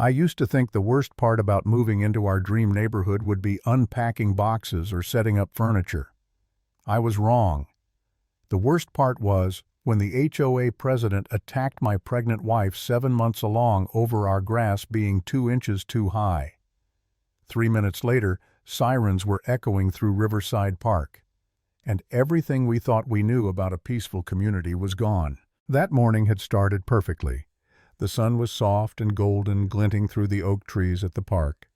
I used to think the worst part about moving into our dream neighborhood would be unpacking boxes or setting up furniture. I was wrong. The worst part was when the HOA president attacked my pregnant wife 7 months along over our grass being 2 inches too high. 3 minutes later, sirens were echoing through Riverside Park, and everything we thought we knew about a peaceful community was gone. That morning had started perfectly. The sun was soft and golden, glinting through the oak trees at the park.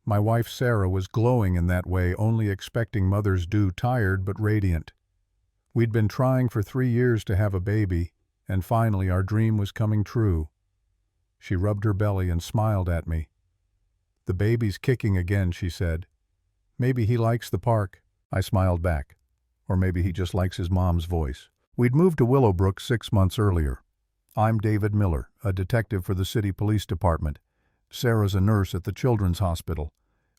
My wife Sarah was glowing in that way, only expecting Mother's Due, tired but radiant. We'd been trying for 3 years to have a baby, and finally our dream was coming true. She rubbed her belly and smiled at me. "The baby's kicking again," she said. "Maybe he likes the park." I smiled back. Or maybe he just likes his mom's voice. We'd moved to Willowbrook 6 months earlier. I'm David Miller, a detective for the city police department. Sarah's a nurse at the children's hospital.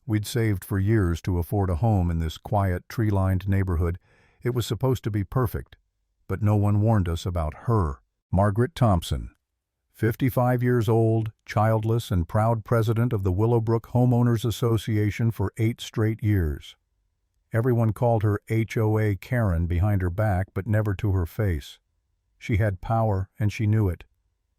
We'd saved for years to afford a home in this quiet, tree-lined neighborhood. It was supposed to be perfect, but no one warned us about her. Margaret Thompson, 55 years old, childless, and proud president of the Willowbrook Homeowners Association for 8 straight years. Everyone called her HOA Karen behind her back, but never to her face. She had power, and she knew it.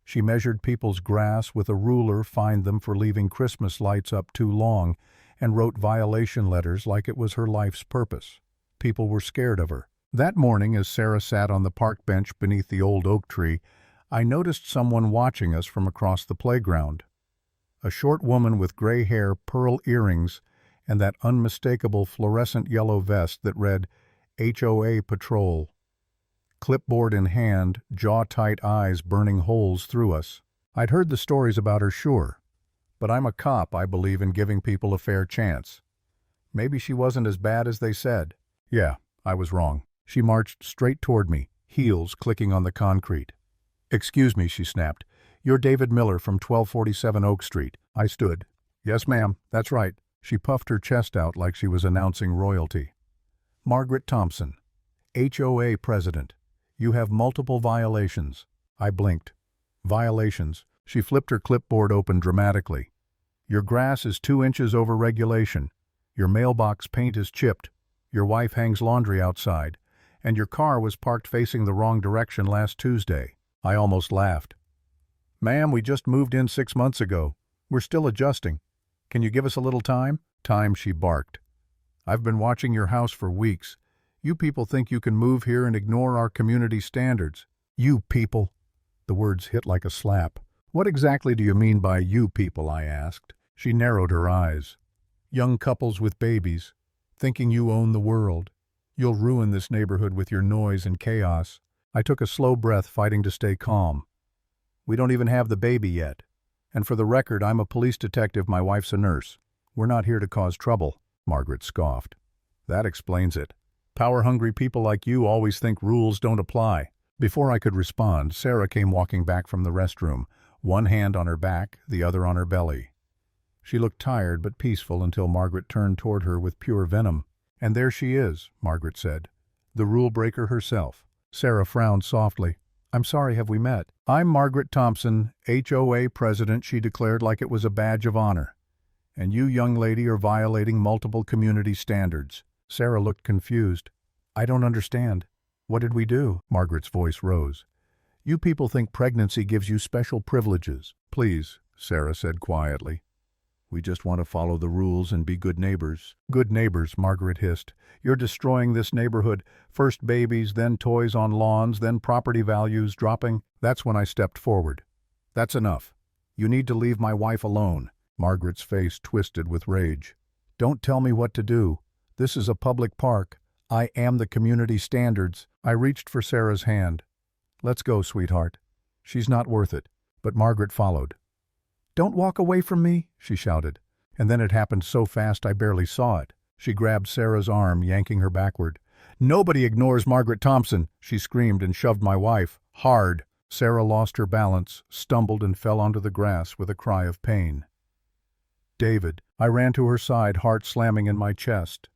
She measured people's grass with a ruler, fined them for leaving Christmas lights up too long, and wrote violation letters like it was her life's purpose. People were scared of her. That morning, as Sarah sat on the park bench beneath the old oak tree, I noticed someone watching us from across the playground. A short woman with gray hair, pearl earrings, and that unmistakable fluorescent yellow vest that read HOA Patrol. Clipboard in hand, jaw-tight eyes burning holes through us. I'd heard the stories about her, sure. But I'm a cop. I believe in giving people a fair chance. Maybe she wasn't as bad as they said. Yeah, I was wrong. She marched straight toward me, heels clicking on the concrete. "Excuse me," she snapped. "You're David Miller from 1247 Oak Street." I stood. "Yes, ma'am, that's right." She puffed her chest out like she was announcing royalty. "Margaret Thompson, HOA president. You have multiple violations." I blinked. "Violations?" She flipped her clipboard open dramatically. "Your grass is 2 inches over regulation. Your mailbox paint is chipped. Your wife hangs laundry outside. And your car was parked facing the wrong direction last Tuesday." I almost laughed. "Ma'am, we just moved in 6 months ago. We're still adjusting. Can you give us a little time?" "Time," she barked. "I've been watching your house for weeks. You people think you can move here and ignore our community standards." "You people." The words hit like a slap. "What exactly do you mean by you people?" I asked. She narrowed her eyes. "Young couples with babies, thinking you own the world. You'll ruin this neighborhood with your noise and chaos." I took a slow breath, fighting to stay calm. "We don't even have the baby yet. And for the record, I'm a police detective, my wife's a nurse. We're not here to cause trouble." Margaret scoffed. "That explains it. Power-hungry people like you always think rules don't apply." Before I could respond, Sarah came walking back from the restroom, one hand on her back, the other on her belly. She looked tired but peaceful until Margaret turned toward her with pure venom. "And there she is," Margaret said. "The rule breaker herself." Sarah frowned softly. "I'm sorry, have we met?" "I'm Margaret Thompson, HOA president," she declared like it was a badge of honor. "And you, young lady, are violating multiple community standards." Sarah looked confused. "I don't understand. What did we do?" Margaret's voice rose. "You people think pregnancy gives you special privileges." "Please," Sarah said quietly. "We just want to follow the rules and be good neighbors." "Good neighbors," Margaret hissed. "You're destroying this neighborhood. First babies, then toys on lawns, then property values dropping." That's when I stepped forward. "That's enough. You need to leave my wife alone." Margaret's face twisted with rage. "Don't tell me what to do. This is a public park. I am the community standards." I reached for Sarah's hand. "Let's go, sweetheart. She's not worth it." But Margaret followed. "Don't walk away from me," she shouted. And then it happened so fast I barely saw it. She grabbed Sarah's arm, yanking her backward. "Nobody ignores Margaret Thompson," she screamed and shoved my wife. Hard. Sarah lost her balance, stumbled and fell onto the grass with a cry of pain. "David." I ran to her side, heart slamming in my chest.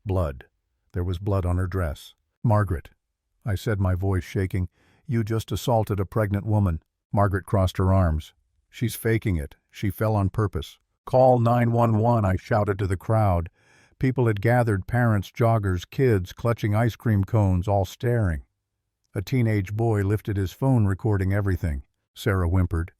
Blood. There was blood on her dress. "Margaret," I said, my voice shaking, "you just assaulted a pregnant woman." Margaret crossed her arms. "She's faking it. She fell on purpose. "Call 911, I shouted to the crowd. People had gathered, parents, joggers, kids, clutching ice cream cones, all staring. A teenage boy lifted his phone recording everything. Sarah whimpered.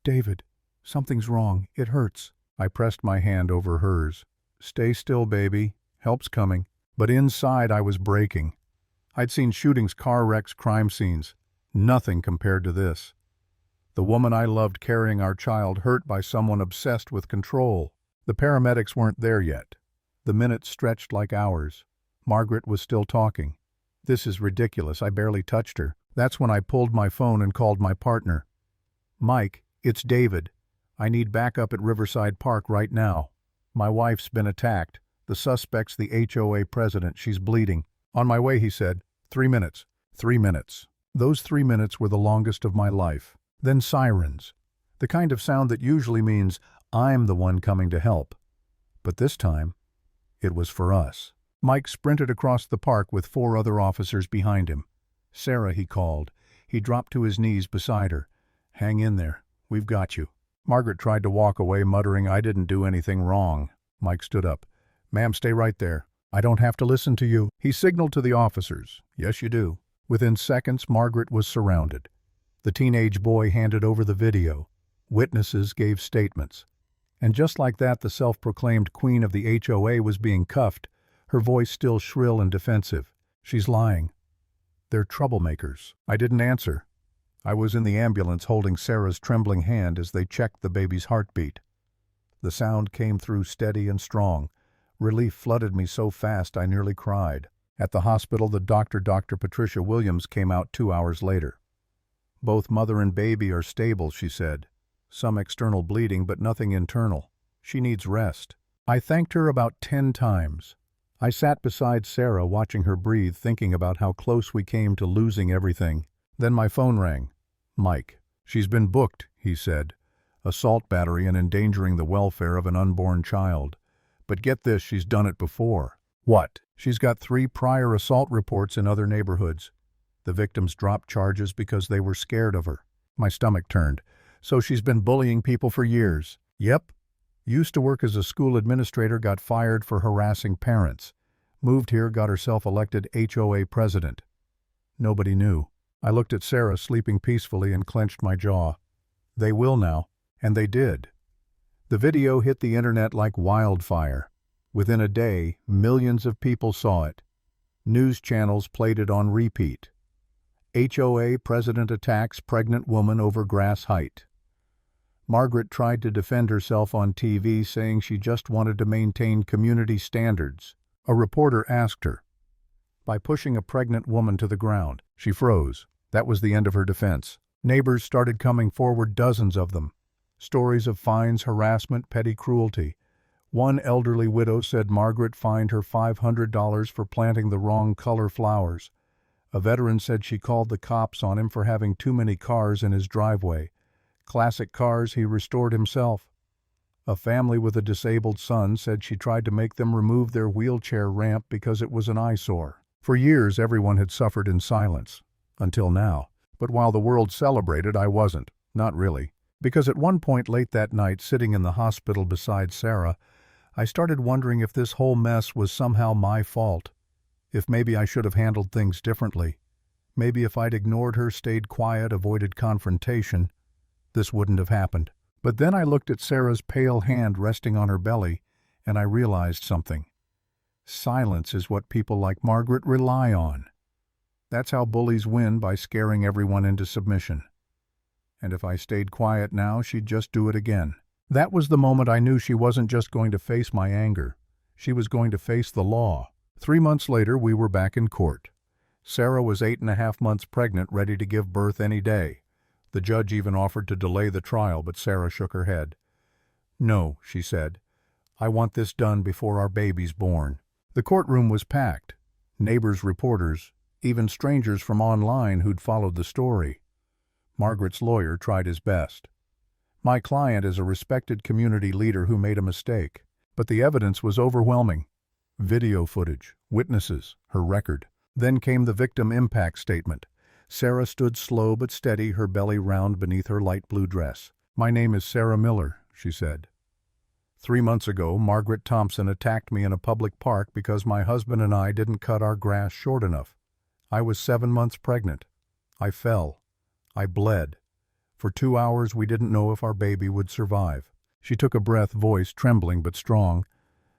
"David, something's wrong. It hurts." I pressed my hand over hers. "Stay still, baby. Help's coming." But inside I was breaking. I'd seen shootings, car wrecks, crime scenes. Nothing compared to this. The woman I loved carrying our child hurt by someone obsessed with control. The paramedics weren't there yet. The minutes stretched like hours. Margaret was still talking. "This is ridiculous. I barely touched her." That's when I pulled my phone and called my partner. "Mike, it's David. I need backup at Riverside Park right now. My wife's been attacked. The suspect's the HOA president. She's bleeding." "On my way," he said. 3 minutes. 3 minutes. Those 3 minutes were the longest of my life. Then sirens. The kind of sound that usually means I'm the one coming to help. But this time, it was for us. Mike sprinted across the park with 4 other officers behind him. "Sarah," he called. He dropped to his knees beside her. "Hang in there. We've got you." Margaret tried to walk away, muttering, "I didn't do anything wrong." Mike stood up. "Ma'am, stay right there. I don't have to listen to you." He signaled to the officers. "Yes, you do." Within seconds, Margaret was surrounded. The teenage boy handed over the video. Witnesses gave statements. And just like that, the self-proclaimed queen of the HOA was being cuffed, her voice still shrill and defensive. "She's lying. They're troublemakers." I didn't answer. I was in the ambulance holding Sarah's trembling hand as they checked the baby's heartbeat. The sound came through steady and strong. Relief flooded me so fast I nearly cried. At the hospital, the doctor, Dr. Patricia Williams, came out 2 hours later. "Both mother and baby are stable," she said. "Some external bleeding, but nothing internal. She needs rest." I thanked her about 10 times. I sat beside Sarah, watching her breathe, thinking about how close we came to losing everything. Then my phone rang. "Mike." "She's been booked," he said. "Assault battery and endangering the welfare of an unborn child. But get this, she's done it before." "What?" "She's got 3 prior assault reports in other neighborhoods. The victims dropped charges because they were scared of her." My stomach turned. "So she's been bullying people for years?" "Yep. Used to work as a school administrator, got fired for harassing parents. Moved here, got herself elected HOA president." Nobody knew. I looked at Sarah, sleeping peacefully, and clenched my jaw. They will now. And they did. The video hit the internet like wildfire. Within a day, millions of people saw it. News channels played it on repeat. HOA president attacks pregnant woman over grass height. Margaret tried to defend herself on TV, saying she just wanted to maintain community standards. A reporter asked her. By pushing a pregnant woman to the ground, she froze. That was the end of her defense. Neighbors started coming forward, dozens of them. Stories of fines, harassment, petty cruelty. One elderly widow said Margaret fined her $500 for planting the wrong color flowers. A veteran said she called the cops on him for having too many cars in his driveway. Classic cars he restored himself. A family with a disabled son said she tried to make them remove their wheelchair ramp because it was an eyesore. For years, everyone had suffered in silence. Until now. But while the world celebrated, I wasn't. Not really. Because at one point late that night, sitting in the hospital beside Sarah, I started wondering if this whole mess was somehow my fault. If maybe I should have handled things differently. Maybe if I'd ignored her, stayed quiet, avoided confrontation, this wouldn't have happened. But then I looked at Sarah's pale hand resting on her belly, and I realized something. Silence is what people like Margaret rely on. That's how bullies win, by scaring everyone into submission. And if I stayed quiet now, she'd just do it again. That was the moment I knew she wasn't just going to face my anger. She was going to face the law. 3 months later, we were back in court. Sarah was 8.5 months pregnant, ready to give birth any day. The judge even offered to delay the trial, but Sarah shook her head. "No," she said. "I want this done before our baby's born." The courtroom was packed. Neighbors, reporters, even strangers from online who'd followed the story. Margaret's lawyer tried his best. My client is a respected community leader who made a mistake, but the evidence was overwhelming. Video footage, witnesses, her record. Then came the victim impact statement. Sarah stood slow but steady, her belly round beneath her light blue dress. "My name is Sarah Miller," she said. 3 months ago, Margaret Thompson attacked me in a public park because my husband and I didn't cut our grass short enough. I was 7 months pregnant. I fell. I bled. For 2 hours we didn't know if our baby would survive. She took a breath, voice trembling but strong.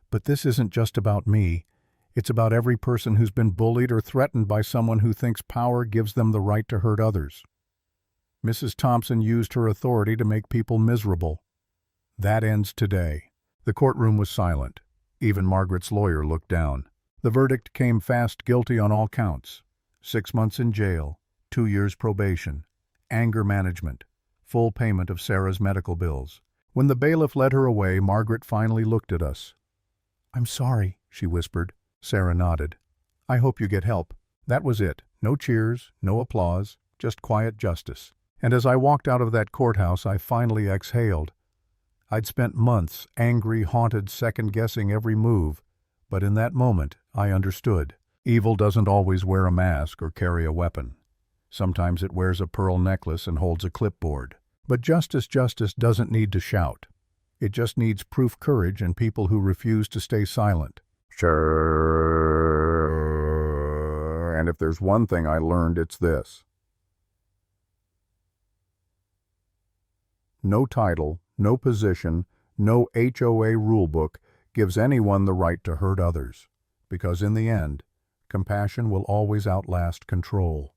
But this isn't just about me. It's about every person who's been bullied or threatened by someone who thinks power gives them the right to hurt others. Mrs. Thompson used her authority to make people miserable. That ends today. The courtroom was silent. Even Margaret's lawyer looked down. The verdict came fast, guilty on all counts. 6 months in jail, 2 years probation, anger management, full payment of Sarah's medical bills. When the bailiff led her away, Margaret finally looked at us. "I'm sorry," she whispered. Sarah nodded. "I hope you get help." That was it. No cheers, no applause, just quiet justice. And as I walked out of that courthouse, I finally exhaled. I'd spent months angry, haunted, second-guessing every move, but in that moment, I understood. Evil doesn't always wear a mask or carry a weapon. Sometimes it wears a pearl necklace and holds a clipboard. But justice doesn't need to shout. It just needs proof, courage, and people who refuse to stay silent. Sure. And if there's one thing I learned, it's this. No title, no position, no HOA rulebook gives anyone the right to hurt others. Because in the end, compassion will always outlast control.